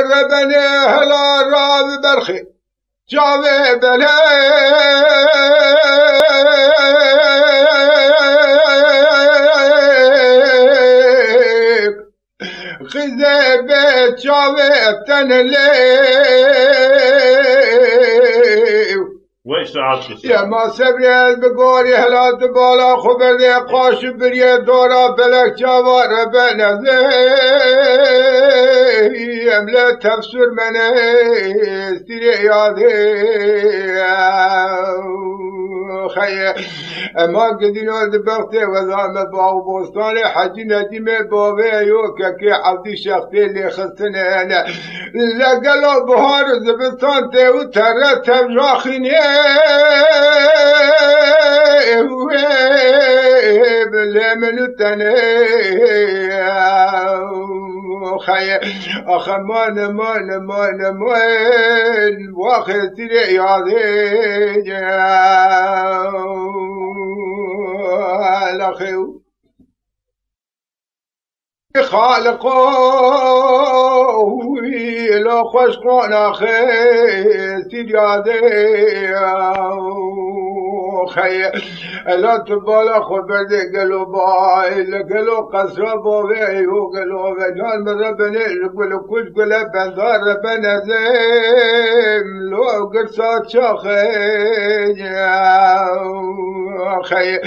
ربني هلا راب برخي جاوي بلي خذي بيت جاوي تنلي ويش تعطي يا ما سبريت بقوري هلا دبالا خبر دي قاش بريه دورا بلك جاوار بنزي يملا تفسر مني سيري يادي خيه اما قدينو دبختي وزامت باو بوستاني حجي نديمه بابي يوكا كي عبدي شخصي اللي خصني انا لقلو بهار زبستان تيو ترتب راخيني بلا من تني خيه اخ مان واخد سيري يادي لخيو خالقوي لا خوشقان اخي سيدي خي لا تبالا خبر دي قلو باي لقلو قصر بوي وقلو بجان مربني لقلو كل قلو بندار ربنا زيم لو قرصات شاخي خي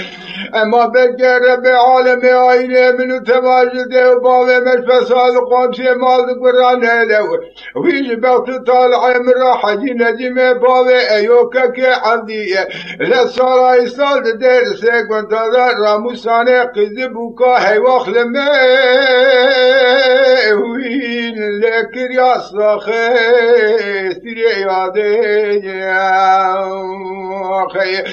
اما بجرب عالمي عيني منو تواجده وبابي مش فساد قامشي مال قران هلو ويجي بغت طالع من راحة نجمة بابي ايوكا كي عندي لا صار يصال درسك وانت راموساني قذب وكا هيواخ لما وين لكر يا صاخي سيري يادي اخي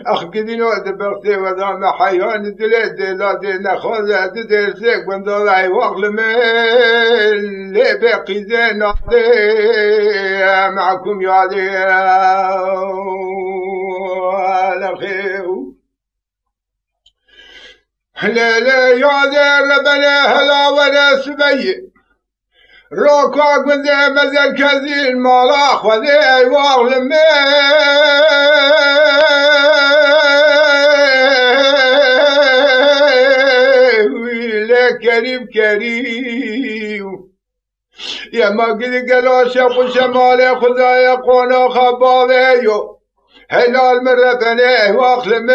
اخ قدينو دبختي ودام حيوان دلت دلادي نخوزة درسك وانت ضعي واغلمين لي باقي زين معكم يا دي الخيو لا لا يا دي ربنا هلا ولا سبي روكا قد مزل كذين مالاخ وذي واغلمين كريم يا ما قد قالوا شاف شمالي خذايا قونا خبابيو هلال مرة بنيه واخلمين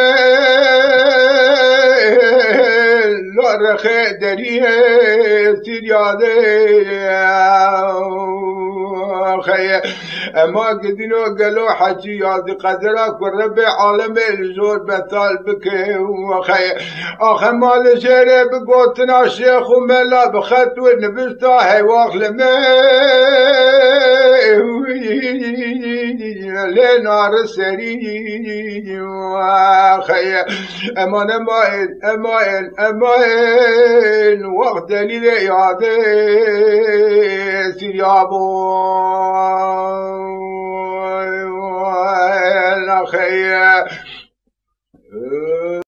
لا رخي دريه سيريادي خيه اما قدينو قالوا حجي يادي قدرك والربي عالمي الزور بطال بكي وخيه اخ مال شيري بقوتنا الشيخ وملا بخط ونبستا هي واخلمين لنار السري وخيه امان امان وقت لي يادي سيريابو الأخي